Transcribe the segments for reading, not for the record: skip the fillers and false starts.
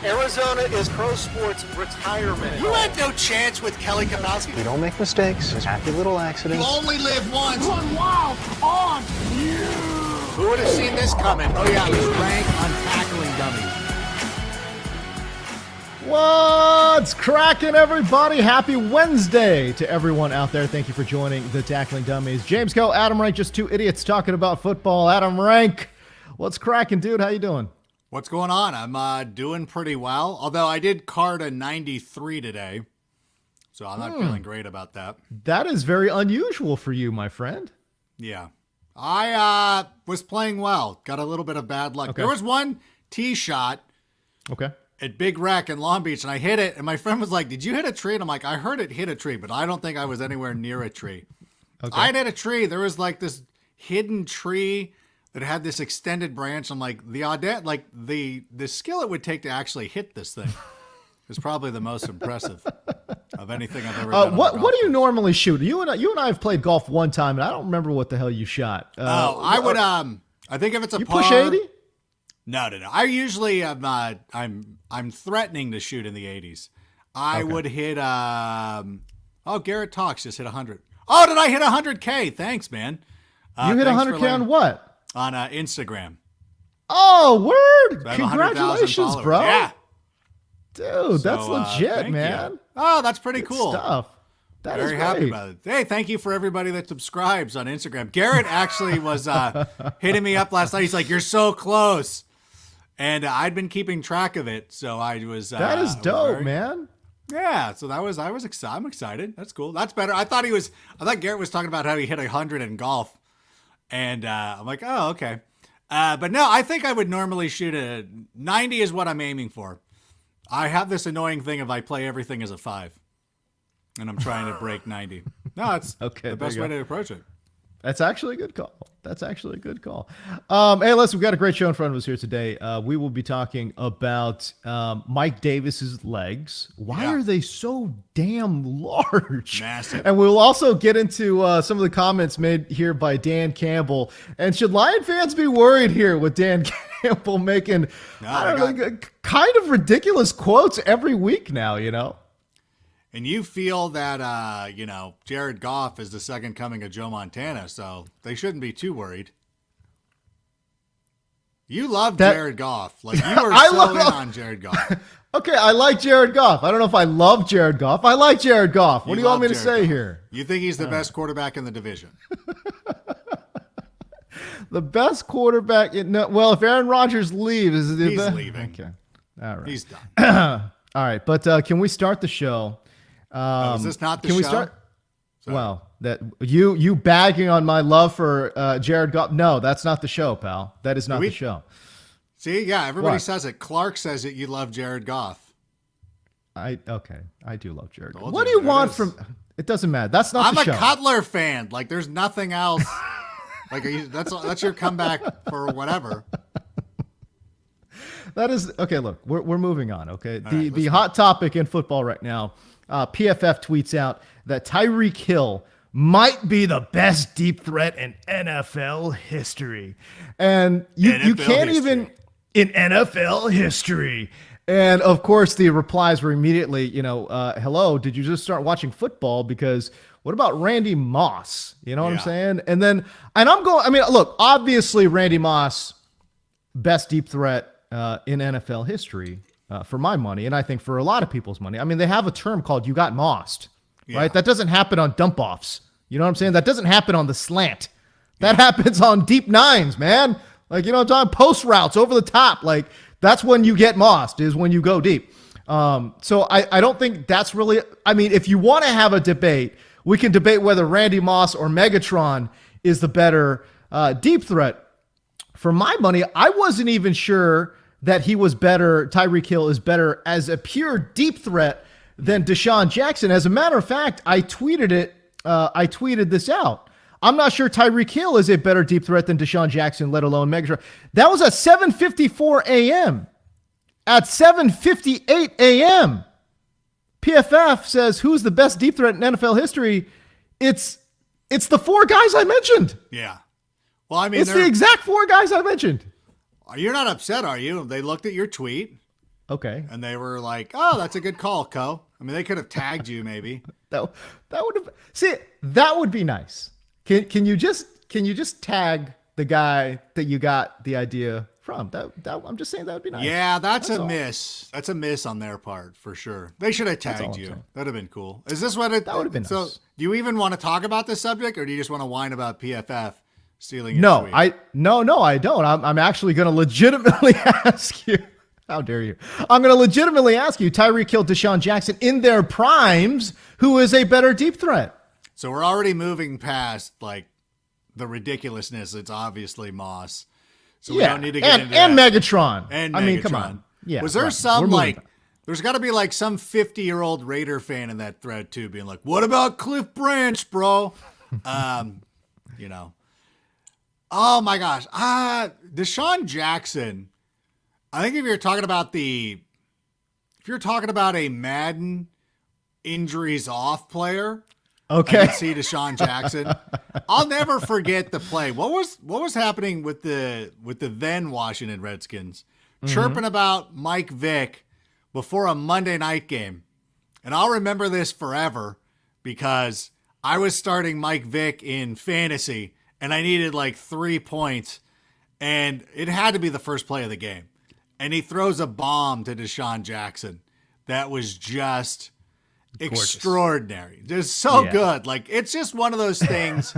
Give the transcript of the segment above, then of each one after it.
Arizona is pro sports retirement. You had no chance with Kelly Kapowski. We don't make mistakes. It's happy little accidents. You only live once. Run wild on you. Who would have seen this coming? Oh, yeah, it was rank on tackling dummies. What's cracking, everybody? Happy Wednesday to everyone out there. Thank you for joining the Tackling Dummies. James Coe, Adam Rank, just two idiots talking about football. Adam Rank, what's cracking, dude? How you doing? What's going on? I'm doing pretty well, although I did card a 93 today, so I'm not feeling great about that. That is very unusual for you, my friend. Yeah. I was playing well. Got a little bit of bad luck. Okay. There was one tee shot at Big Wreck in Long Beach, and I hit it, and my friend was like, did you hit a tree? And I'm like, I heard it hit a tree, but I don't think I was anywhere near a tree. Okay. I'd hit a tree. There was like this hidden tree that had this extended branch. I'm like, the skill it would take to actually hit this thing is probably the most impressive of anything I've ever done. What do you normally shoot? You and I have played golf one time, and I don't remember what the hell you shot. I would I think if it's a par, push 80? No. I usually am I'm threatening to shoot in the 80s. I would hit Garrett Talks just hit 100. Oh, did I hit 100K? Thanks, man. You hit 100K on what? On Instagram. Oh, word! So Congratulations, bro. Yeah. Dude, that's legit, man. You. Oh, that's pretty cool. Stuff. That Very is happy about it. Hey, thank you for everybody that subscribes on Instagram. Garrett actually was hitting me up last night. He's like, you're so close. And I'd been keeping track of it. So I was. That is dope, man. Yeah. So I'm excited. That's cool. That's better. I thought Garrett was talking about how he hit 100 in golf. And I'm like, oh, okay. But no, I think I would normally shoot a 90 is what I'm aiming for. I have this annoying thing if I play everything as a 5. And I'm trying to break 90. No, it's the best way to approach it. That's actually a good call. Hey, listen, we've got a great show in front of us here today. We will be talking about Mike Davis's legs. Why are they so damn large? Massive. And we'll also get into some of the comments made here by Dan Campbell. And should Lion fans be worried here with Dan Campbell making kind of ridiculous quotes every week now, you know? And you feel that, Jared Goff is the second coming of Joe Montana, so they shouldn't be too worried. You love Jared Goff. Like, you are on Jared Goff. Okay, I like Jared Goff. I don't know if I love Jared Goff. I like Jared Goff. What do you want me to say here? You think he's the best quarterback in the division? The best quarterback? Well, if Aaron Rodgers leaves. He's leaving. Okay. All right. He's done. All right, but can we start the show? Is this not the show? Can we start? Sorry. Well, that you bagging on my love for Jared Goff. No, that's not the show, pal. That is not the show. See, yeah, everybody says it. Clark says it. You love Jared Goff. I do love Jared Goff. What do you want from? It doesn't matter. That's not the show. I'm a Cutler fan. Like, there's nothing else. Like, that's your comeback for whatever. That is okay. Look, we're moving on. Okay, the hot topic in football right now. PFF tweets out that Tyreek Hill might be the best deep threat in NFL history, and you can't even in NFL history. And of course, the replies were immediately, hello, did you just start watching football? Because what about Randy Moss? You know what I'm saying? And look, obviously Randy Moss, best deep threat in NFL history for my money, and I think for a lot of people's money. I mean, they have a term called "you got mossed," right? That doesn't happen on dump offs. You know what I'm saying? That doesn't happen on the slant. That happens on deep nines, man. Like, I'm talking post routes over the top. Like, that's when you get mossed, is when you go deep. So I don't think that's really. I mean, if you want to have a debate, we can debate whether Randy Moss or Megatron is the better deep threat. For my money, I wasn't even sure that he was better. Tyreek Hill is better as a pure deep threat than Deshaun Jackson. As a matter of fact, I tweeted it. I tweeted this out. I'm not sure Tyreek Hill is a better deep threat than Deshaun Jackson, let alone Megatron. That was at 7:54 a.m. At 7:58 a.m., PFF says, who's the best deep threat in NFL history? It's the four guys I mentioned. Yeah. Well, I mean, it's the exact four guys I mentioned. You're not upset, are you? They looked at your tweet Okay. And they were like, "Oh, that's a good call, Co." I mean, they could have tagged you maybe. That would have that would be nice. Can you just tag the guy that you got the idea from? That I'm just saying that would be nice. Yeah, that's a all. miss. That's a miss on their part for sure. They should have tagged you. saying. That'd have been cool. Is this what it? That would have been so, nice. do you even want to talk about this subject, or do you just want to whine about PFF stealing your tweet? I don't. I'm actually going to legitimately ask you. How dare you? I'm going to legitimately ask you, Tyreek Hill, Deshaun Jackson in their primes, who is a better deep threat? So we're already moving past like the ridiculousness. It's obviously Moss. So we don't need to get into and that. Megatron. And I mean, Megatron. come on. Yeah. Was there right. some We're moving like? on. There's got to be like some 50-year-old Raider fan in that thread too, being like, "What about Cliff Branch, bro?" You know. Oh my gosh. Deshaun Jackson. I think if you're talking about a Madden injuries off player, I Okay. can see Deshaun Jackson. I'll never forget the play. What was happening with the then Washington Redskins chirping about Mike Vick before a Monday night game. And I'll remember this forever because I was starting Mike Vick in fantasy and I needed like 3 points and it had to be the first play of the game. And he throws a bomb to Deshaun Jackson. That was just extraordinary. Just so good. Like, it's just one of those things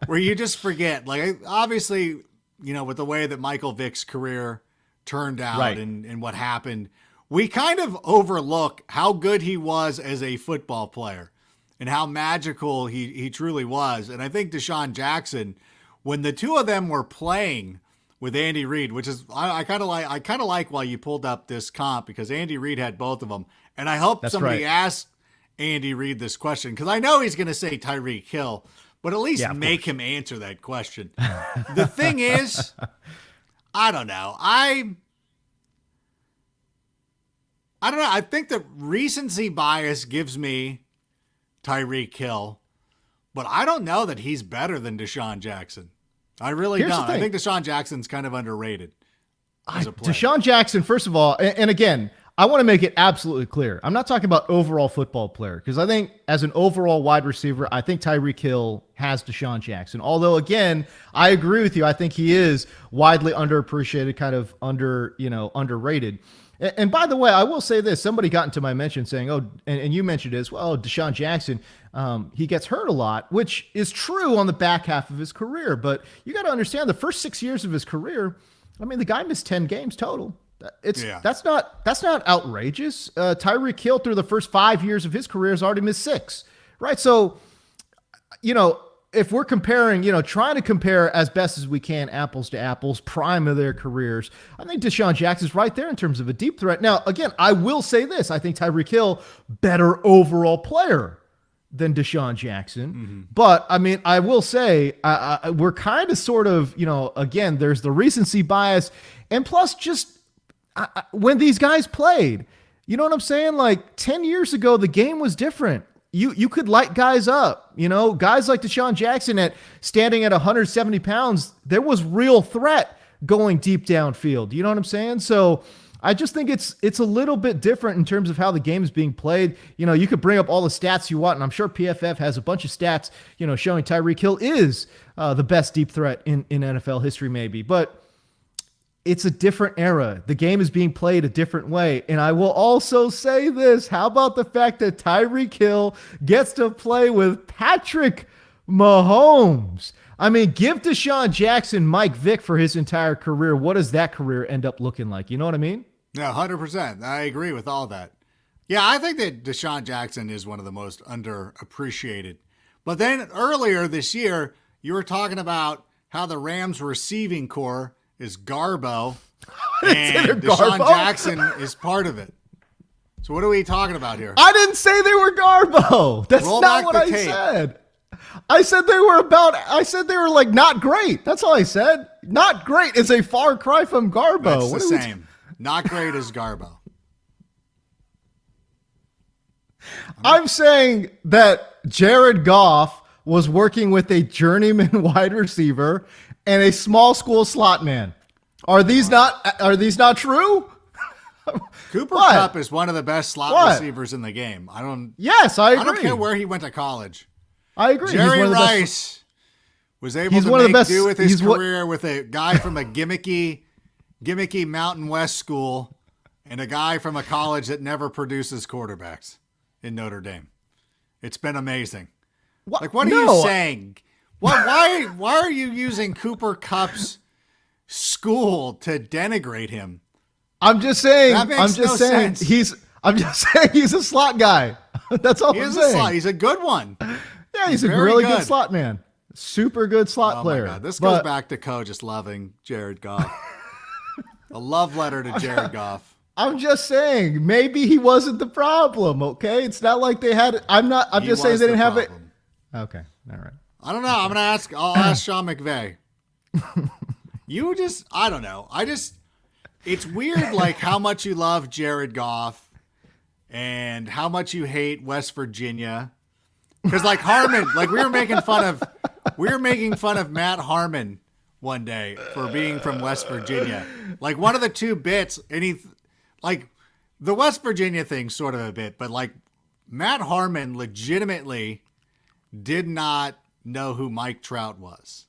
where you just forget. Like, obviously, you know, with the way that Michael Vick's career turned out Right. and what happened, we kind of overlook how good he was as a football player and how magical he truly was. And I think Deshaun Jackson, when the two of them were playing with Andy Reid, which is I kind of like why you pulled up this comp because Andy Reid had both of them, and I hope somebody asked Andy Reid this question because I know he's going to say Tyreek Hill, but at least make him answer that question. The thing is, I don't know. I don't know. I think the recency bias gives me Tyreek Hill, but I don't know that he's better than Deshaun Jackson. I really don't. I think Deshaun Jackson's kind of underrated as a player. Deshaun Jackson, first of all, and again, I want to make it absolutely clear. I'm not talking about overall football player because I think as an overall wide receiver, I think Tyreek Hill has Deshaun Jackson. Although, again, I agree with you. I think he is widely underappreciated, kind of underrated. And by the way, I will say this. Somebody got into my mention saying, oh, and you mentioned it as well, Deshaun Jackson, he gets hurt a lot, which is true on the back half of his career. But you got to understand the first 6 years of his career, I mean, the guy missed 10 games total. That's not outrageous. Tyreek Hill through the first 5 years of his career has already missed 6, right? So, you know, if we're comparing, trying to compare as best as we can, apples to apples, prime of their careers, I think Deshaun Jackson's right there in terms of a deep threat. Now, again, I will say this. I think Tyreek Hill, better overall player than Deshaun Jackson. Mm-hmm. But, I mean, I will say we're kind of sort of, again, there's the recency bias. And plus just when these guys played, you know what I'm saying? Like 10 years ago, the game was different. You could light guys up, guys like Deshaun Jackson standing at 170 pounds. There was real threat going deep downfield. You know what I'm saying? So I just think it's a little bit different in terms of how the game is being played. You could bring up all the stats you want, and I'm sure PFF has a bunch of stats, showing Tyreek Hill is the best deep threat in NFL history, maybe. But it's a different era. The game is being played a different way. And I will also say this. How about the fact that Tyreek Hill gets to play with Patrick Mahomes? I mean, give Deshaun Jackson Mike Vick for his entire career. What does that career end up looking like? You know what I mean? Yeah, 100%. I agree with all that. Yeah, I think that Deshaun Jackson is one of the most underappreciated. But then earlier this year, you were talking about how the Rams receiving core is Garbo, and Deshaun Jackson is part of it. So what are we talking about here? I didn't say they were Garbo. That's not what I said. I said they were like not great. That's all I said. Not great is a far cry from Garbo. That's the same. Not great as Garbo. I'm saying that Jared Goff was working with a journeyman wide receiver and a small school slot man. Are these not true? Cooper What? Kupp is one of the best slot What? receivers in the game. Yes, I agree. I don't care where he went to college. I agree. Jerry He's one of the best- Rice was able He's to one of the make best- do with his he's what- career with a guy from a gimmicky Mountain West school and a guy from a college that never produces quarterbacks in Notre Dame. It's been amazing. What? Like, what are No. you saying? Why are you using Cooper Kupp's school to denigrate him? I'm just saying. That makes I'm just no saying. sense. I'm just saying he's a slot guy. That's all He I'm is a saying. slot. He's a good one. Yeah, he's a very really good. good slot man. Super good slot Oh player. my God. This But- goes back to Co just loving Jared Goff. A love letter to Jared Goff. I'm just saying, maybe he wasn't the problem. Okay, it's not like they had. I'm He just saying was they the didn't have it. problem. Okay, all right. I don't know. I'll ask Sean McVay. I don't know. It's weird like how much you love Jared Goff and how much you hate West Virginia. Because like Harmon, like we were making fun of Matt Harmon one day for being from West Virginia. Like one of the two bits, and like the West Virginia thing sort of a bit, but like Matt Harmon legitimately did not know who Mike Trout was,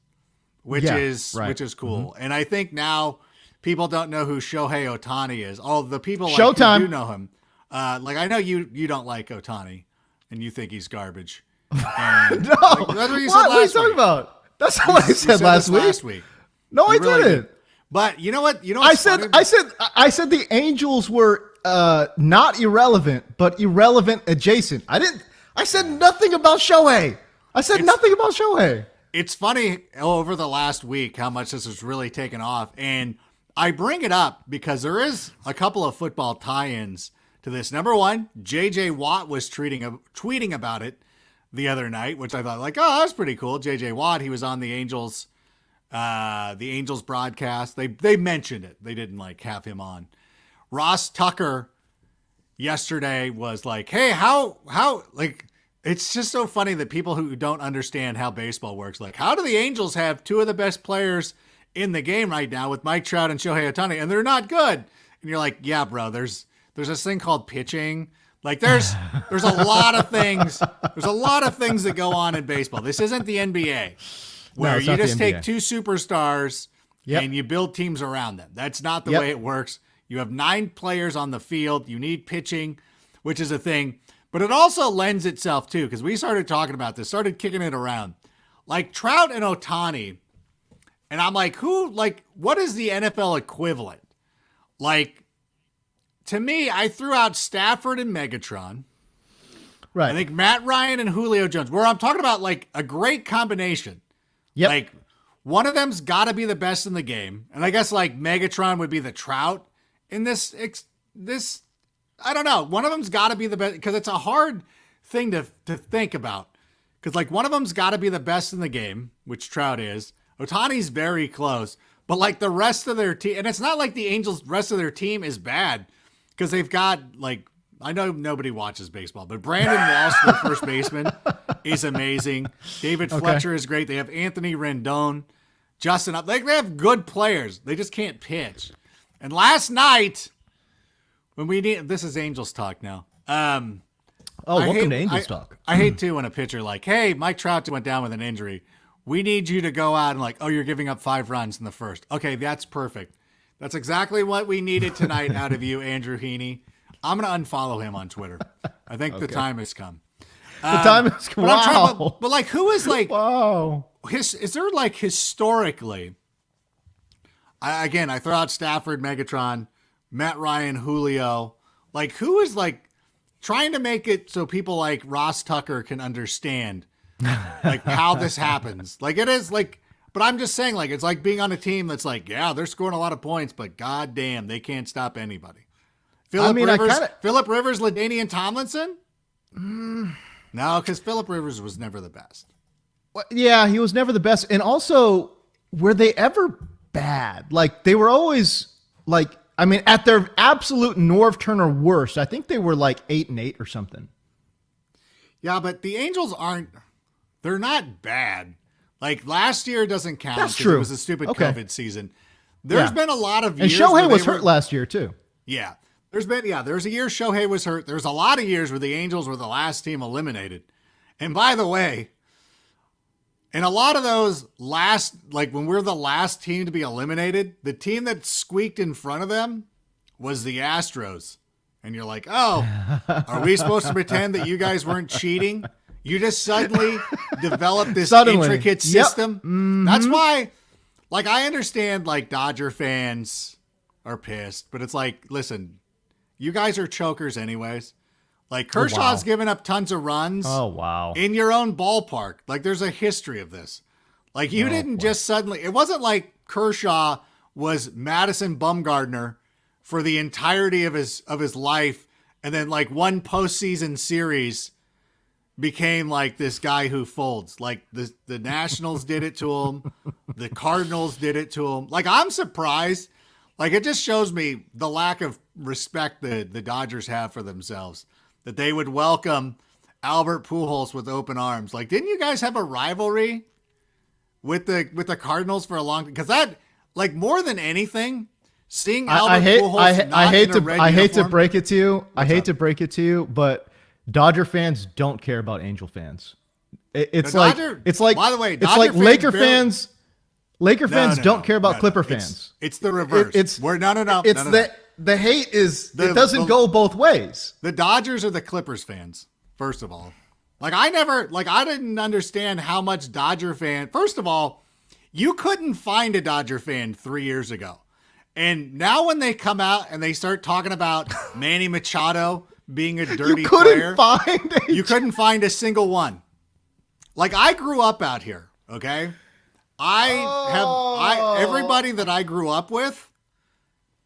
which is cool. And I think now people don't know who Shohei Ohtani is. All the people like, who do know him. Like I know you don't like Ohtani and you think he's garbage. And, No, like, that's what you said what are you last talking week. about? That's not what I You said last this week. No, I You really didn't. did. But you know what? I said the Angels were not irrelevant, but irrelevant adjacent. I said nothing about Shohei. I said nothing about Shohei. It's funny over the last week how much this has really taken off. And I bring it up because there is a couple of football tie-ins to this. Number one, J.J. Watt was tweeting about it the other night, which I thought like, oh, that's pretty cool. J.J. Watt, he was on the Angels broadcast. They mentioned it. They didn't like have him on. Ross Tucker yesterday was like, hey, how like, it's just so funny that people who don't understand how baseball works, like, how do the Angels have two of the best players in the game right now with Mike Trout and Shohei Ohtani, and they're not good? And you're like, yeah, bro, there's this thing called pitching. Like there's a lot of things. There's a lot of things that go on in baseball. This isn't the NBA where it's you not the just take NBA. two superstars and you build teams around them. That's not the way it works. You have 9 players on the field. You need pitching, which is a thing. But it also lends itself too, because we started talking about this, started kicking it around. Like Trout and Ohtani, and I'm like, what is the NFL equivalent? Like, to me, I threw out Stafford and Megatron. Right. I think Matt Ryan and Julio Jones, where I'm talking about like a great combination. Yep. Like one of them's got to be the best in the game. And I guess like Megatron would be the Trout in this, I don't know. One of them's got to be the best because it's a hard thing to think about. Because like one of them's got to be the best in the game, which Trout is. Ohtani's very close. But like the rest of their team, and it's not like the Angels' rest of their team is bad. Because they've got, like, I know nobody watches baseball, but Brandon Walsh, their first baseman, is amazing. David Fletcher is great. They have Anthony Rendon, Justin. They have good players. They just can't pitch. And last night, when we need, this is Angels talk now. Welcome to Angels talk. I hate too when a pitcher like, hey, Mike Trout went down with an injury. We need you to go out and like, oh, you're giving up 5 runs in the first. Okay, that's perfect. That's exactly what we needed tonight out of you, Andrew Heaney. I'm going to unfollow him on Twitter. I think the time has come. The time is wow. But like, who is like, wow. is there like historically, I throw out Stafford, Megatron, Matt Ryan, Julio. Like, who is like trying to make it so people like Ross Tucker can understand like how this happens? Like, it is like, but I'm just saying, like, it's like being on a team that's like, yeah, they're scoring a lot of points, but goddamn, they can't stop anybody. Philip Rivers, LaDainian Tomlinson? No, because Philip Rivers was never the best. Well, yeah, he was never the best. And also, were they ever bad? Like, they were always, like, I mean, at their absolute Norv Turner worst, I think they were like 8-8 or something. Yeah, but the Angels they're not bad. Like, last year doesn't count. That's true. It was a stupid COVID season. There's been a lot of years. And Shohei was hurt last year, too. Yeah. There's a year Shohei was hurt. There's a lot of years where the Angels were the last team eliminated. And by the way, in a lot of those when we're the last team to be eliminated, the team that squeaked in front of them was the Astros. And you're like, oh, are we supposed to pretend that you guys weren't cheating? You just suddenly developed this intricate system. Yep. Mm-hmm. That's why, I understand, Dodger fans are pissed, but it's like, listen, you guys are chokers anyways. Kershaw's given up tons of runs. Oh, wow. In your own ballpark. There's a history of this. You didn't just suddenly, it wasn't like Kershaw was Madison Bumgarner for the entirety of his life. And then one postseason series became this guy who folds. The Nationals did it to him. The Cardinals did it to him. I'm surprised. It just shows me the lack of respect that the Dodgers have for themselves. That they would welcome Albert Pujols with open arms. Didn't you guys have a rivalry with the Cardinals for a long time? Because that, more than anything, seeing Albert Pujols I hate to break it to you. I hate to break it to you, but Dodger fans don't care about Angel fans. It's like by the way, it's like Laker fans. Laker fans don't care about Clipper fans. It's the reverse. It's the hate is it doesn't go both ways. The Dodgers are the Clippers fans, first of all. I didn't understand how much Dodger fan. First of all, you couldn't find a Dodger fan 3 years ago. And now when they come out and they start talking about Manny Machado being a dirty player, you couldn't find a single one. I grew up out here, okay? Everybody that I grew up with,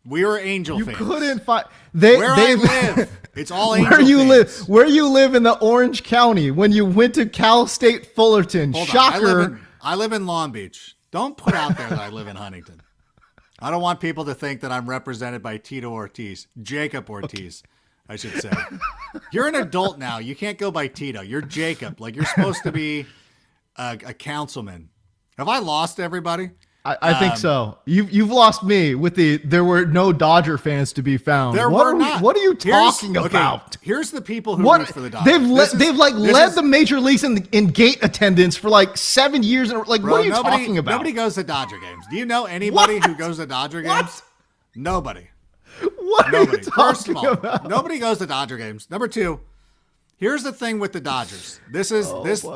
we were Angel fans. You couldn't find I live. It's all Angel fans. Where you live in the Orange County when you went to Cal State Fullerton. Hold Shocker. on. I live in Long Beach. Don't put out there that I live in Huntington. I don't want people to think that I'm represented by Tito Ortiz. Jacob Ortiz, I should say. You're an adult now. You can't go by Tito. You're Jacob. You're supposed to be a councilman. Have I lost everybody? I think so. You've lost me with there were no Dodger fans to be found. What are you talking about? Here's the people who root for the They've Dodgers. led the major leagues in gate attendance for 7 years. What are you talking about? Nobody goes to Dodger games. Do you know anybody who goes to Dodger games? Nobody. What are you talking First of all, about? nobody goes to Dodger games. Number two, here's the thing with the Dodgers. This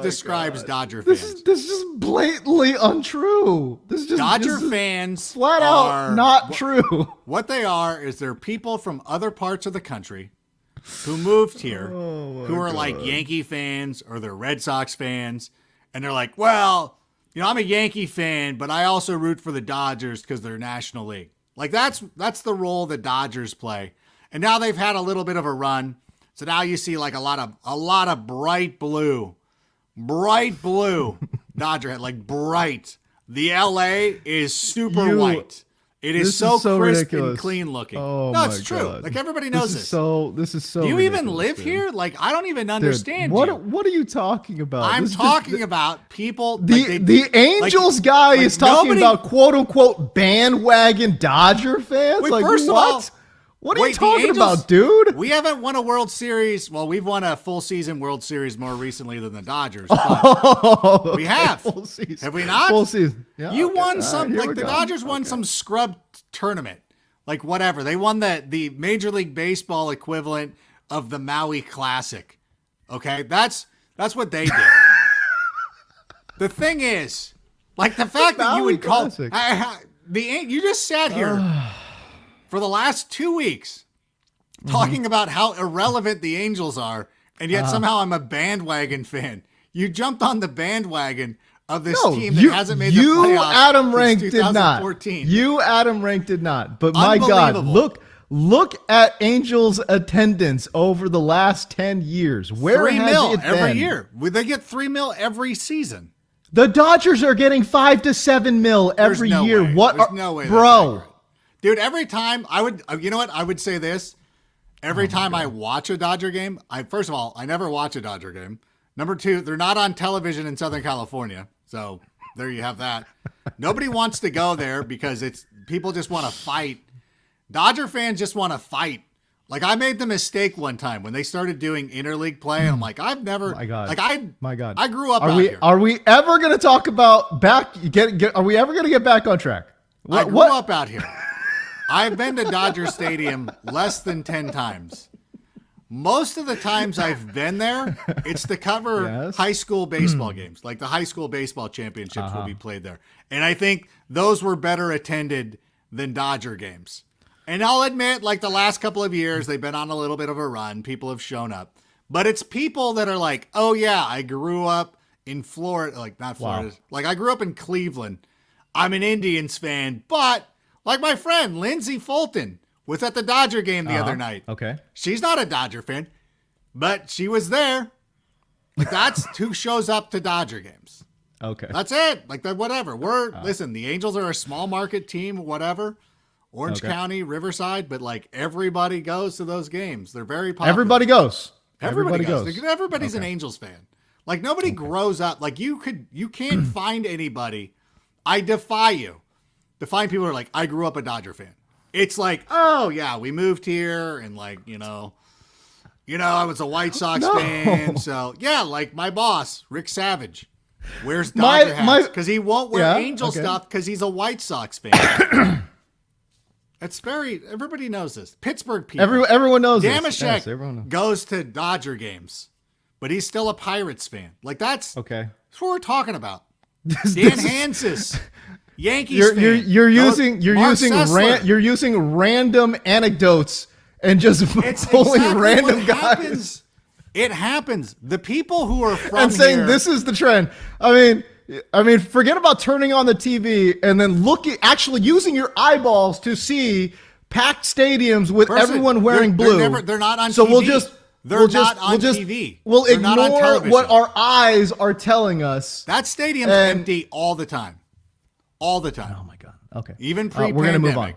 describes Dodger fans. This is just blatantly untrue. Dodger fans flat out not true. What they are is they're people from other parts of the country who moved here, who are Yankee fans or they're Red Sox fans, and they're like, well, I'm a Yankee fan, but I also root for the Dodgers because they're National League. That's the role the Dodgers play, and now they've had a little bit of a run. So now you see a lot of bright blue Dodger hat, bright. The LA is super white. It is so crisp ridiculous. and clean looking. Oh, no, it's my true. God. Everybody knows this. This is so. Do you ridiculous, even live dude. here? I don't even understand. What are you talking about? I'm talking about people. The Angels guy is talking about quote unquote bandwagon Dodger fans. Wait, first of all, what are you talking about, dude? We haven't won a World Series. Well, we've won a full season World Series more recently than the Dodgers. But we have. Full season. Have we not? Full season. Yeah, you won some. the Dodgers won some scrub tournament. Whatever. They won the Major League Baseball equivalent of the Maui Classic. Okay, that's what they did. The thing is, the fact that you would call you just sat here. For the last 2 weeks, talking about how irrelevant the Angels are, and yet somehow I'm a bandwagon fan. You jumped on the bandwagon of this team that hasn't made the playoffs Adam Rank since did not. 2014. You, Adam Rank, did not. But my God, look at Angels' attendance over the last 10 years. Where $3 has million it been? every year. They get $3 million every season. The Dodgers are getting $5 to $7 million every year. Way. What? There's no way, bro? Dude, every time I would say this. Every time I watch a Dodger game, first of all, I never watch a Dodger game. Number two, they're not on television in Southern California. So there you have that. Nobody wants to go there because people just want to fight. Dodger fans just want to fight Like I made the mistake one time when they started doing interleague play. And I'm like, I've never. My God. Like My God. I grew up out here. Are we ever going to talk about are we ever going to get back on track? I grew up out here. I've been to Dodger Stadium less than 10 times. Most of the times I've been there, it's to cover high school baseball games. Like the high school baseball championships will be played there. And I think those were better attended than Dodger games. And I'll admit, like the last couple of years, they've been on a little bit of a run. People have shown up. But it's people that are like, oh, yeah, I grew up in Florida. Like, not Florida. Wow. Like, I grew up in Cleveland. I'm an Indians fan. But, like my friend, Lindsay Fulton was at the Dodger game the other night. Okay. She's not a Dodger fan, but she was there. Like, that's who shows up to Dodger games. Okay. That's it. Like, whatever. Listen, the Angels are a small market team, whatever. Orange County, Riverside, but like everybody goes to those games. They're very popular. Everybody goes. Everybody's an Angels fan. Like nobody grows up. Like you can't find anybody. I defy you to find people who are like, I grew up a Dodger fan. It's like, oh yeah, we moved here and like, I was a White Sox fan. So yeah, like my boss, Rick Savage, wears Dodger hats because he won't wear Angel stuff because he's a White Sox fan. Everybody knows this. Pittsburgh people. Everyone knows this. Damashek goes to Dodger games, but he's still a Pirates fan. Like that's what we're talking about. Dan Hansis, Yankees fan. You're using random anecdotes and just pulling random guys. It happens. The people who are from and saying here, this is the trend. I mean, forget about turning on the TV and then actually using your eyeballs to see packed stadiums with everyone wearing blue. They're not on TV. So we'll not on TV. We'll ignore what our eyes are telling us. That stadium's empty all the time. All the time. Oh my God. Okay. Even pre-pandemic. We're gonna move on.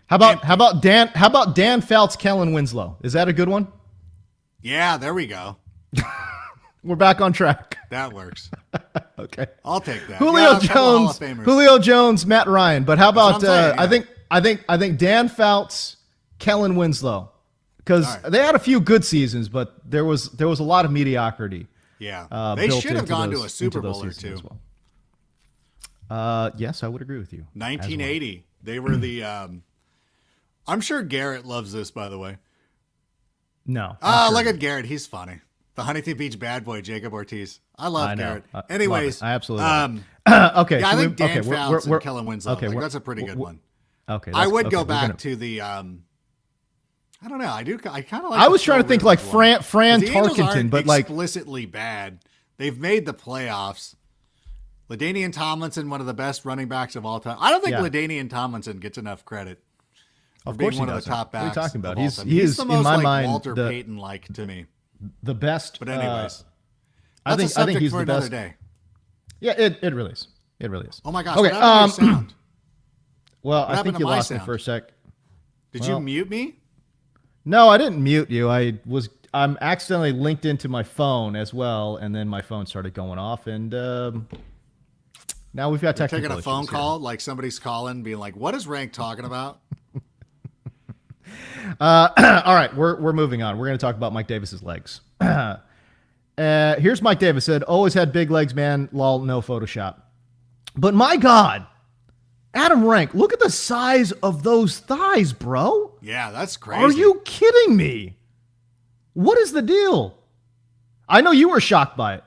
How about Dan Fouts, Kellen Winslow? Is that a good one? Yeah, there we go. We're back on track. That works. Okay. I'll take that. Julio Jones, Matt Ryan. But how about I think Dan Fouts, Kellen Winslow. Because they had a few good seasons, but there was a lot of mediocrity. Yeah. They should have gone to a Super Bowl or two. Yes, I would agree with you. 1980. Well. They were the I'm sure Garrett loves this, by the way. No. Look at Garrett. He's funny. The Huntington Beach bad boy, Jacob Ortiz. I love Garrett. Anyways. I absolutely love it. Okay. Yeah, I think Dan Fouts and Kellen Winslow. Okay, that's a pretty good one. Okay. I would go back to the I don't know. I kind of like. I was trying to think like Fran Tarkenton, but like explicitly bad. They've made the playoffs. LaDainian Tomlinson, one of the best running backs of all time. I don't think LaDainian Tomlinson gets enough credit. Of course, one of the top backs. What are you talking about? He's the most in my mind Walter Payton-like to me. The best. But anyways, I think he's for the another best. Day. Yeah, it really is. It really is. Oh my gosh! Okay. What happened to your sound? Well, I think you lost me for a sec. Did you mute me? No, I didn't mute you. I'm accidentally linked into my phone as well, and then my phone started going off, and now we've got technical taking a phone issues call, like somebody's calling, being like, "What is Rank talking about?" All right, we're moving on. We're going to talk about Mike Davis's legs. Here's Mike Davis said, "Always had big legs, man. Lol, no Photoshop." But my God, Adam Rank, look at the size of those thighs, bro. Yeah, that's crazy. Are you kidding me? What is the deal? I know you were shocked by it.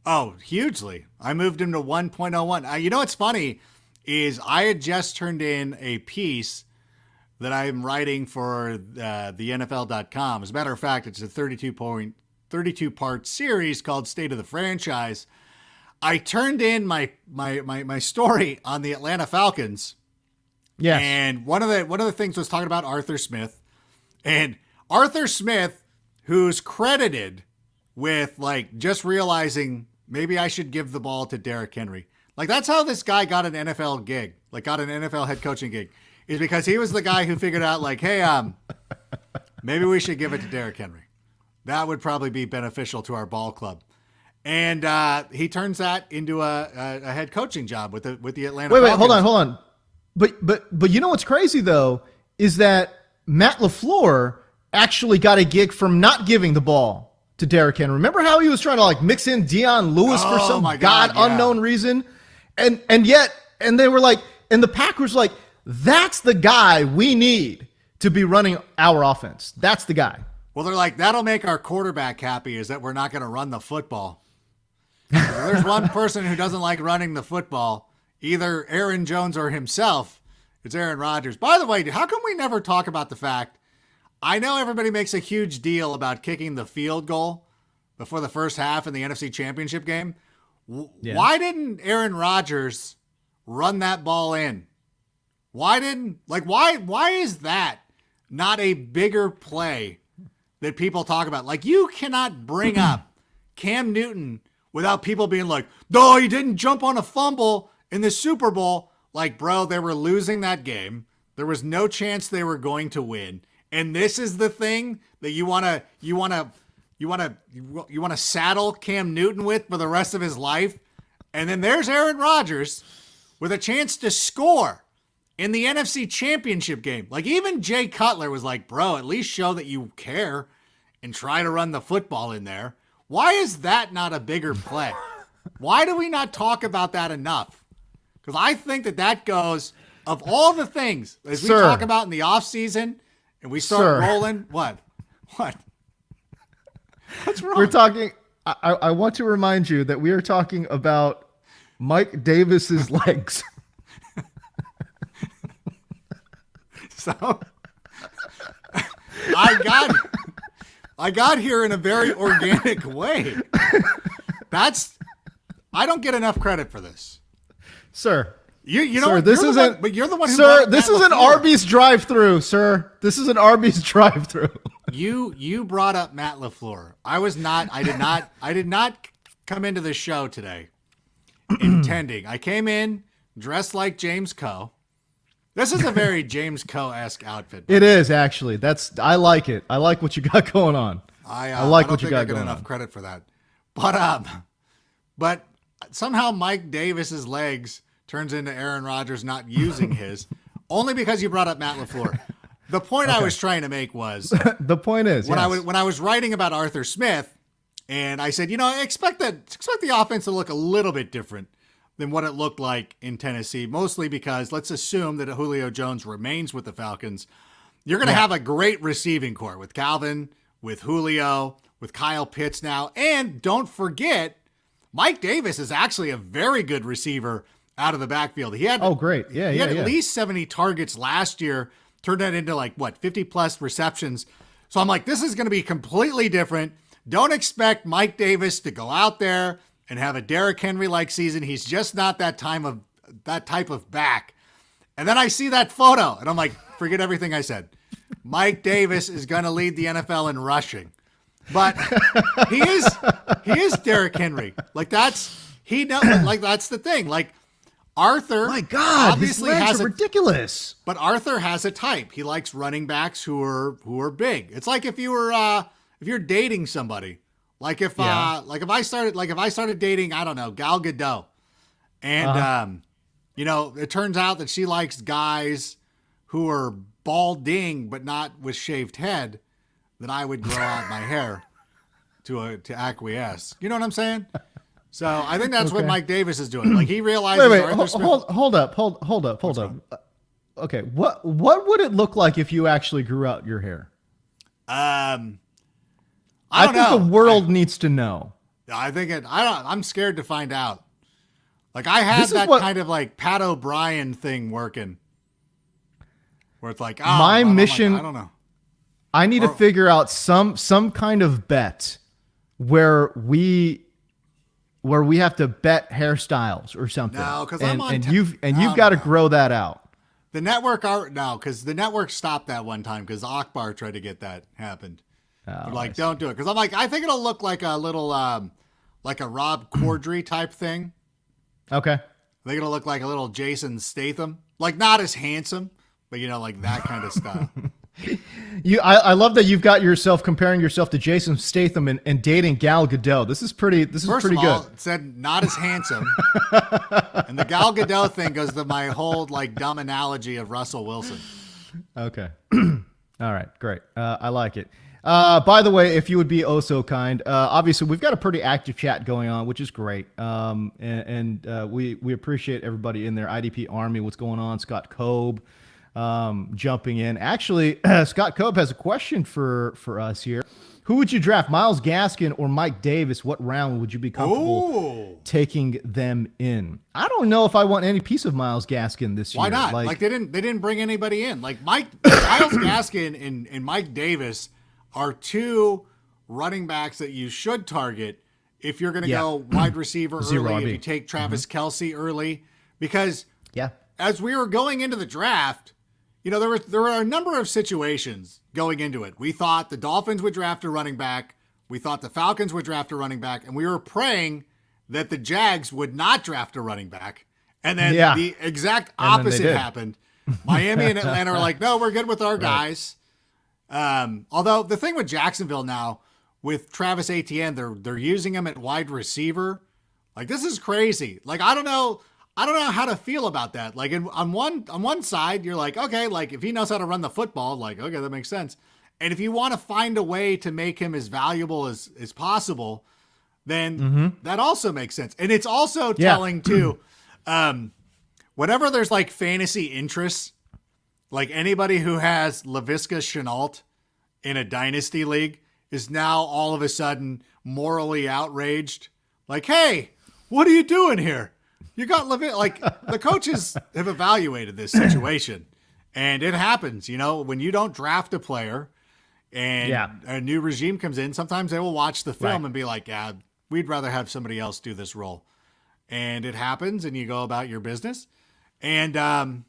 Oh, hugely. I moved him to 1.01. You know what's funny is I had just turned in a piece that I'm writing for the NFL.com. As a matter of fact, it's a 32-part series called State of the Franchise. I turned in my story on the Atlanta Falcons. Yeah. And one of the things was talking about Arthur Smith. And Arthur Smith, who's credited with like just realizing maybe I should give the ball to Derrick Henry. Like that's how this guy got an NFL gig, like got an NFL head coaching gig, is because he was the guy who figured out like, hey, maybe we should give it to Derrick Henry. That would probably be beneficial to our ball club. And he turns that into a head coaching job with the Atlanta Falcons. Wait, hold on. But you know what's crazy though is that Matt LaFleur actually got a gig from not giving the ball to Derrick Henry. Remember how he was trying to like mix in Deion Lewis for some unknown reason? And they were like, and the Packers like, that's the guy we need to be running our offense. That's the guy. Well, they're like, that'll make our quarterback happy, is that we're not going to run the football. There's one person who doesn't like running the football, either Aaron Jones or himself. It's Aaron Rodgers. By the way, how come we never talk about the fact, I know everybody makes a huge deal about kicking the field goal before the first half in the NFC Championship game. Why didn't Aaron Rodgers run that ball in? Why is that not a bigger play that people talk about? Like, you cannot bring up Cam Newton without people being like, no, he didn't jump on a fumble in the Super Bowl. Like, bro, they were losing that game. There was no chance they were going to win. And this is the thing that you want to saddle Cam Newton with for the rest of his life. And then there's Aaron Rodgers with a chance to score in the NFC Championship game. Like, even Jay Cutler was like, bro, at least show that you care and try to run the football in there. Why is that not a bigger play? Why do we not talk about that enough? Because I think that goes, of all the things, as we talk about in the offseason, and we start rolling, what? What's wrong? We're talking, I want to remind you that we are talking about Mike Davis's legs. So I got here in a very organic way. I don't get enough credit for this. Sir. You know, this isn't. But you're the one who. Sir, this is an Arby's drive-through, sir. This is an Arby's drive-through. You brought up Matt LaFleur. I did not come into the show today intending. I came in dressed like James Coe. This is a very James Coe-esque outfit. It is, actually. I like it. I like what you got going on. I like what you got going on. I don't think I get enough credit for that. But somehow Mike Davis's legs turns into Aaron Rodgers not using his, only because you brought up Matt LaFleur. The point I was trying to make was the point is when I was writing about Arthur Smith, and I said, expect the offense to look a little bit different than what it looked like in Tennessee, mostly because let's assume that Julio Jones remains with the Falcons. You're going to have a great receiving corps with Calvin, with Julio, with Kyle Pitts now, and don't forget, Mike Davis is actually a very good receiver out of the backfield. He had great. He had at least 70 targets last year, turned that into 50 plus receptions. So I'm like, this is going to be completely different. Don't expect Mike Davis to go out there and have a Derrick Henry like season. He's just not that type of back. And then I see that photo and I'm like, forget everything I said. Mike Davis is going to lead the NFL in rushing. But he is Derrick Henry. That's the thing. Arthur, my God, obviously his legs are ridiculous. But Arthur has a type. He likes running backs who are big. It's like if you're dating somebody. If I started dating, I don't know, Gal Gadot, and it turns out that she likes guys who are balding but not with shaved head, then I would grow out my hair to acquiesce. You know what I'm saying? So I think that's what Mike Davis is doing. He realizes. Hold up. Okay, what would it look like if you actually grew out your hair? I think the world needs to know. I'm scared to find out. I had kind of Pat O'Brien thing working, where it's my mission. I don't know. I need to figure out some kind of bet where we have to bet hairstyles or something. No, because you've got to grow that out. The network because the network stopped that one time because Akbar tried to get that happened. Don't do it. Because I think it'll look like a little, like a Rob Corddry type thing. Okay. I think it'll look like a little Jason Statham. Not as handsome, but that kind of style. I love that you've got yourself comparing yourself to Jason Statham and dating Gal Gadot. This is pretty good. It said not as handsome. And the Gal Gadot thing goes to my whole dumb analogy of Russell Wilson. Okay. All right, great. I like it. By the way, if you would be oh so kind, obviously we've got a pretty active chat going on, which is great. We appreciate everybody in there. IDP Army, what's going on? Scott Cobe jumping in. Actually, Scott Cobe has a question for us here. Who would you draft, Myles Gaskin or Mike Davis? What round would you be comfortable taking them in? I don't know if I want any piece of Myles Gaskin this year. Why not? Like they didn't bring anybody in. Like Myles Gaskin and Mike Davis are two running backs that you should target if you're going to go wide receiver early, if you take Travis Kelce early. Because as we were going into the draft, you know, there were a number of situations going into it. We thought the Dolphins would draft a running back. We thought the Falcons would draft a running back. And we were praying that the Jags would not draft a running back. And then the exact opposite happened. Miami and Atlanta are like, no, we're good with our guys. Although the thing with Jacksonville now, with Travis Etienne, they're using him at wide receiver. Like, this is crazy. Like, I don't know how to feel about that. Like, on one side, you're like, okay, like if he knows how to run the football, like, okay, that makes sense. And if you want to find a way to make him as valuable as possible, then that also makes sense. And it's also telling too, whenever there's like fantasy interests, like anybody who has Laviska Shenault in a dynasty league is now all of a sudden morally outraged. Like, hey, what are you doing here? You got like the coaches have evaluated this situation, and it happens. You know, when you don't draft a player and a new regime comes in, sometimes they will watch the film and be like, yeah, we'd rather have somebody else do this role. And it happens, and you go about your business. And,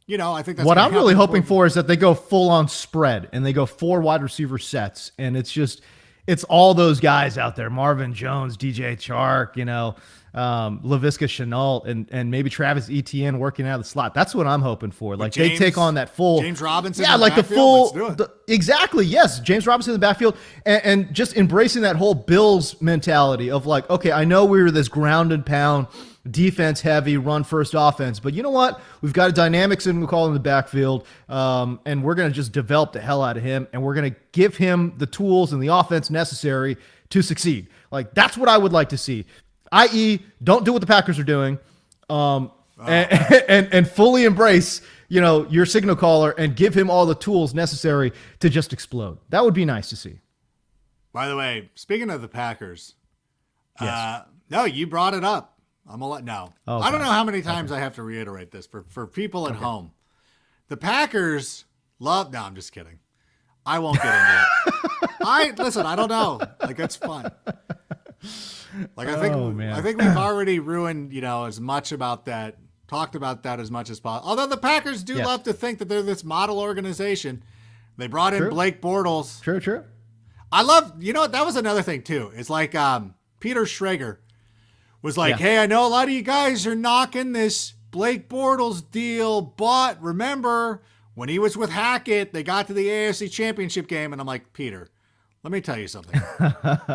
you know, I think that's what I'm really hoping for is that they go full on spread and they go 4 wide receiver sets. And it's all those guys out there, Marvin Jones, DJ Chark, you know, Laviska Shenault, and maybe Travis Etienne working out of the slot. That's what I'm hoping for. Like they take on that full James Robinson. Yeah, like the full, exactly. Yes. James Robinson in the backfield and just embracing that whole Bills mentality of like, okay, I know we were this ground and pound defense heavy run first offense, but you know what? We've got a dynamics in McCall in the backfield. And we're going to just develop the hell out of him. And we're going to give him the tools and the offense necessary to succeed. Like that's what I would like to see. I.e., don't do what the Packers are doing, and fully embrace, you know, your signal caller and give him all the tools necessary to just explode. That would be nice to see. By the way, speaking of the Packers, no, you brought it up. I'm gonna let no. Oh, I don't know how many times I have to reiterate this for people at home. The Packers love. No, I'm just kidding. I won't get into it. Listen. I don't know. Like it's fun. Like I think we've already ruined, you know, as much about that, talked about that as much as possible. Although the Packers do love to think that they're this model organization. They brought in Blake Bortles. True. I love, you know what, that was another thing too. It's like Peter Schrager was like, hey, I know a lot of you guys are knocking this Blake Bortles deal, but remember when he was with Hackett, they got to the AFC Championship game. And I'm like, Peter, let me tell you something.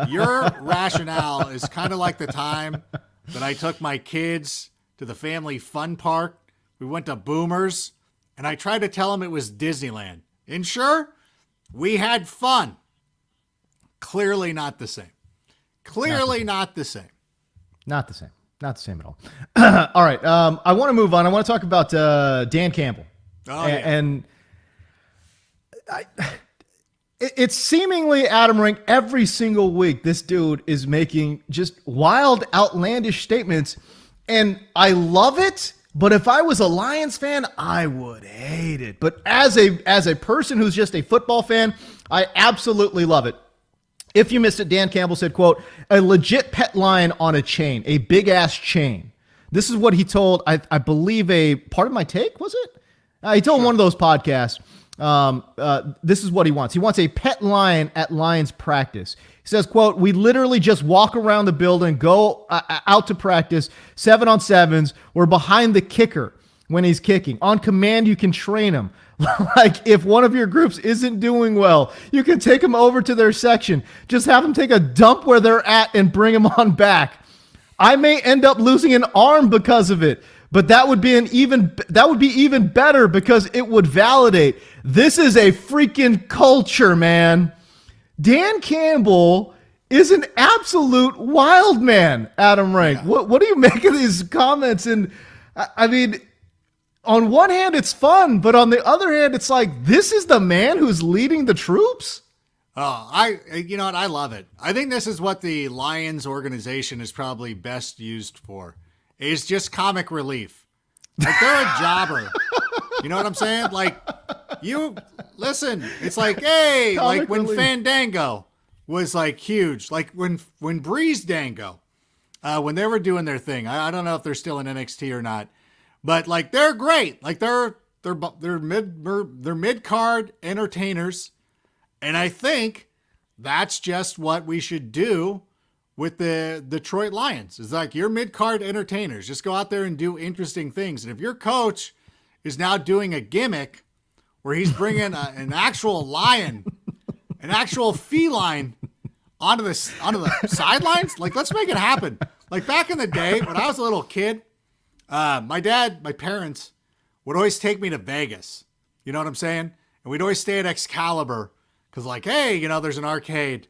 Your rationale is kind of like the time that I took my kids to the family fun park. We went to Boomers, and I tried to tell them it was Disneyland. And sure, we had fun. Clearly not the same. Not the same at all. All right. I want to move on. I want to talk about Dan Campbell. And it's seemingly, Adam Rink, every single week, this dude is making just wild, outlandish statements. And I love it. But if I was a Lions fan, I would hate it. But as a person who's just a football fan, I absolutely love it. If you missed it, Dan Campbell said, quote, a legit pet lion on a chain, a big ass chain. This is what he told, I believe, a Part of My Take, was it? He told one of those podcasts. This is what he wants. He wants a pet lion at Lions practice. He says, quote, we literally just walk around the building, go out to practice, 7-on-7s. We're behind the kicker when he's kicking. On command, you can train him. Like if one of your groups isn't doing well, you can take them over to their section. Just have them take a dump where they're at and bring them on back. I may end up losing an arm because of it, But that would be even better because it would validate this is a freaking culture, man. Dan Campbell is an absolute wild man, Adam Rank. Yeah. What do you make of these comments? And I mean, on one hand, it's fun, but on the other hand, it's like, this is the man who's leading the troops? Oh, you know what? I love it. I think this is what the Lions organization is probably best used for. It's just comic relief. Like, they're a jobber. You know what I'm saying? Like, you listen, it's like, hey, Comic like when relief. Fandango was like huge, like when Breeze Dango, when they were doing their thing. I don't know if they're still in NXT or not, but like, they're great. Like, they're mid-card entertainers. And I think that's just what we should do with the Detroit Lions. It's like, you're mid-card entertainers. Just go out there and do interesting things. And if your coach is now doing a gimmick where he's bringing an actual lion, an actual feline onto the sidelines, like, let's make it happen. Like, back in the day when I was a little kid, my parents would always take me to Vegas. You know what I'm saying? And we'd always stay at Excalibur because, like, hey, you know, there's an arcade.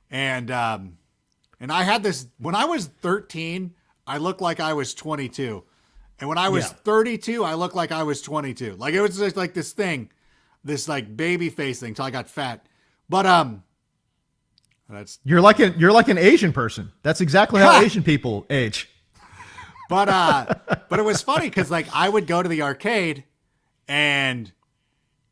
And I had this, when I was 13, I looked like I was 22. And when I was 32, I looked like I was 22. Like, it was just like this thing, this like baby face thing till I got fat. But You're like an Asian person. That's exactly how Asian people age. But it was funny because, like, I would go to the arcade and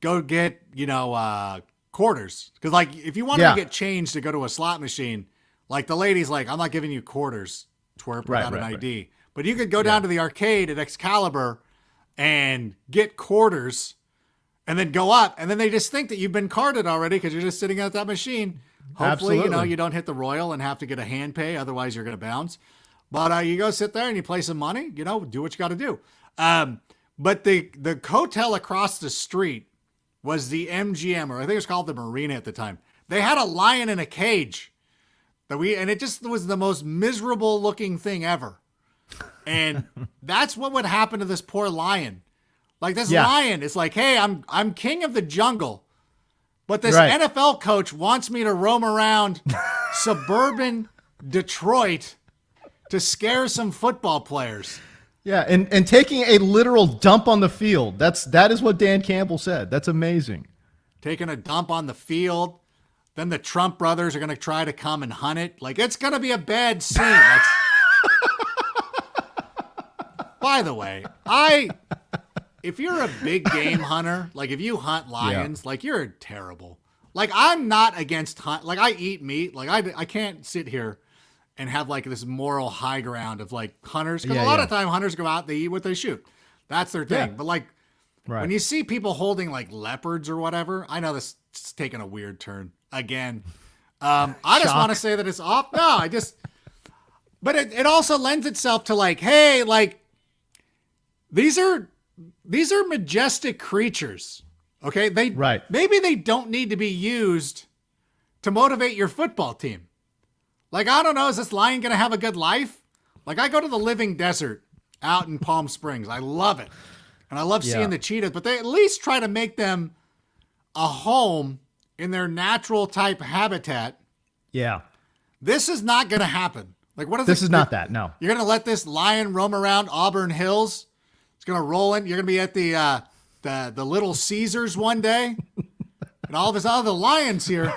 go get, you know, quarters. Because, like, if you wanted to get change to go to a slot machine, like, the lady's like, I'm not giving you quarters, twerp, without an ID. Right. But you could go down to the arcade at Excalibur and get quarters and then go up. And then they just think that you've been carded already because you're just sitting at that machine. Hopefully, you know, you don't hit the Royal and have to get a hand pay. Otherwise, you're going to bounce. But you go sit there and you play some money, you know, do what you got to do. But the hotel across the street was the MGM, or I think it was called the Marina at the time. They had a lion in a cage and it just was the most miserable looking thing ever. And that's what would happen to this poor lion. Like, this lion is like, hey, I'm king of the jungle, but this NFL coach wants me to roam around suburban Detroit to scare some football players. Yeah, and taking a literal dump on the field. That is what Dan Campbell said. That's amazing. Taking a dump on the field. Then the Trump brothers are going to try to come and hunt it. Like, it's going to be a bad scene. By the way, if you're a big game hunter, like if you hunt lions, like, you're terrible. Like, I'm not against hunt. Like, I eat meat. Like, I can't sit here and have like this moral high ground of like hunters. Because a lot of time hunters go out, they eat what they shoot. That's their thing. But like, when you see people holding like leopards or whatever, I know this is taking a weird turn again. I just want to say that it's off. No, but it also lends itself to like, hey, like, these are majestic creatures. Okay. Maybe they don't need to be used to motivate your football team. Like, I don't know, is this lion going to have a good life? Like, I go to the Living Desert out in Palm Springs. I love it. And I love seeing the cheetahs, but they at least try to make them a home in their natural type habitat. Yeah. This is not going to happen. Like, what is this? Is not that, no. You're going to let this lion roam around Auburn Hills? It's going to roll in. You're going to be at the Little Caesars one day. And all of a sudden, the lion's here.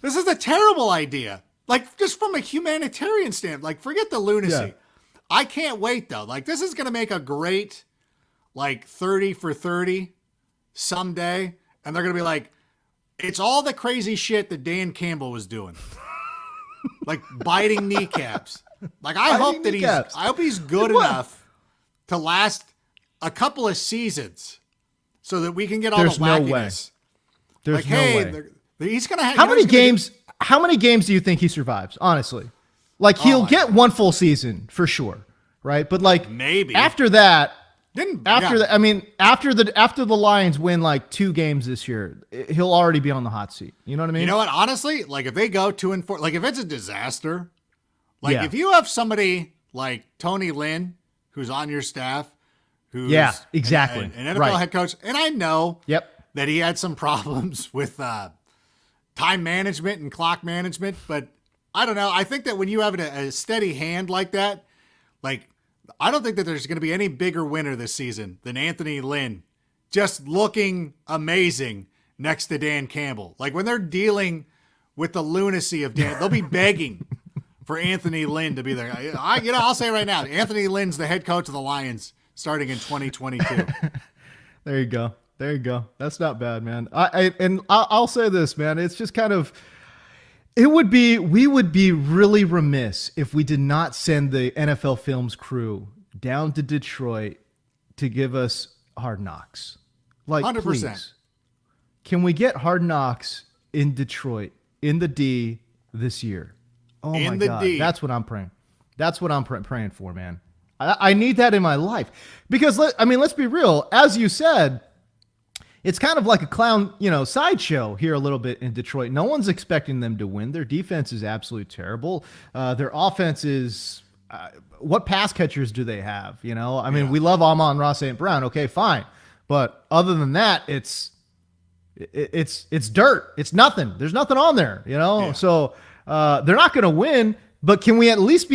This is a terrible idea. Like, just from a humanitarian standpoint, like, forget the lunacy. Yeah. I can't wait, though. Like, this is going to make a great, like, 30 for 30 someday. And they're going to be like, it's all the crazy shit that Dan Campbell was doing. Like, biting kneecaps. Like, I hope he's good enough to last a couple of seasons so that we can get all the wackiness. There's no way. He's going to have... How many games do you think he survives? Honestly, like, he'll get one full season for sure, right? But like, maybe after that, I mean, after the Lions win like 2 games this year, he'll already be on the hot seat. You know what I mean? You know what? Honestly, like, if they go 2-4, like, if it's a disaster, like if you have somebody like Tony Lynn who's on your staff, who's Yeah, exactly. an NFL Right. head coach. And I know Yep. that he had some problems with time management and clock management, but I don't know. I think that when you have a steady hand like that, like, I don't think that there's going to be any bigger winner this season than Anthony Lynn just looking amazing next to Dan Campbell. Like, when they're dealing with the lunacy of Dan, they'll be begging for Anthony Lynn to be there. I'll say right now, Anthony Lynn's the head coach of the Lions starting in 2022. There you go. There you go. That's not bad, man. I'll say this, man. It's just kind of, we would be really remiss if we did not send the NFL Films crew down to Detroit to give us Hard Knocks. Like, 100%. please, can we get Hard Knocks in Detroit in the D this year? Oh my God. D. That's what I'm praying. That's what I'm praying for, man. I need that in my life because let's be real. As you said, it's kind of like a clown, sideshow here a little bit in Detroit. No one's expecting them to win. Their defense is absolutely terrible. Their offense is, what pass catchers do they have? I mean, we love Amon-Ra St. Brown. Okay, fine. But other than that, it's dirt. It's nothing. There's nothing on there, Yeah. So they're not going to win, but can we at least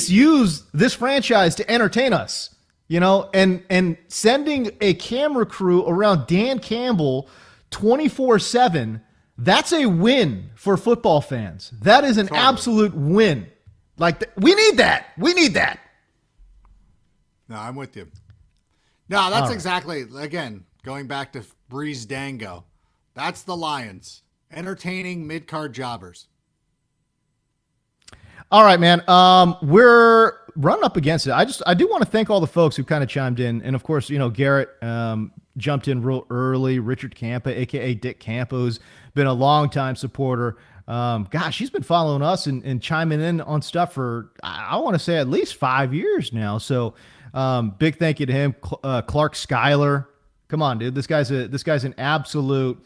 use this franchise to entertain us? And sending a camera crew around Dan Campbell 24/7, that's a win for football fans. That is an absolute win. Like, we need that. We need that. No, I'm with you. No, that's exactly, again, going back to Breeze Dango. That's the Lions. Entertaining mid-card jobbers. All right, man. We're running up against it. I do want to thank all the folks who kind of chimed in. And of course, Garrett jumped in real early. Richard Campa, aka Dick Campa, who's been a longtime supporter. Gosh, he's been following us and chiming in on stuff for, I want to say, at least 5 years now. So big thank you to him. Clark Schuyler. Come on, dude. This guy's an absolute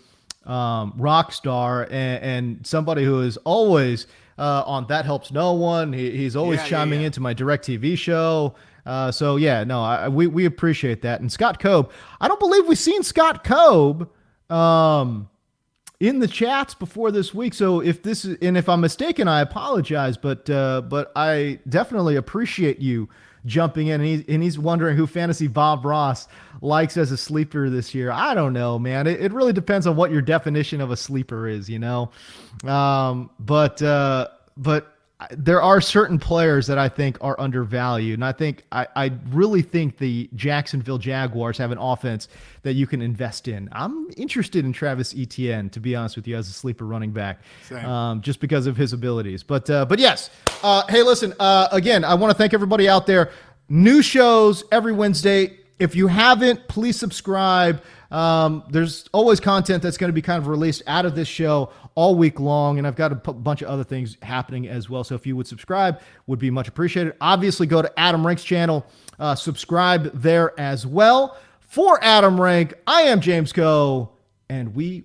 rock star and somebody who is always on That Helps No One. He's always chiming into my DirecTV show. We appreciate that. And Scott Cobe, I don't believe we've seen Scott Cobe in the chats before this week. So if I'm mistaken, I apologize, but I definitely appreciate you jumping in, and he's wondering who Fantasy Bob Ross likes as a sleeper this year. I don't know, man. It really depends on what your definition of a sleeper is, But there are certain players that I think are undervalued, and I really think the Jacksonville Jaguars have an offense that you can invest in. I'm interested in Travis Etienne, to be honest with you, as a sleeper running back, just because of his abilities. But yes, hey, listen, again, I want to thank everybody out there. New shows every Wednesday. If you haven't, please subscribe. There's always content that's going to be kind of released out of this show all week long, and I've got a bunch of other things happening as well. So if you would subscribe, would be much appreciated. Obviously, go to Adam Rank's channel, subscribe there as well. For Adam Rank, I am James Coe, and we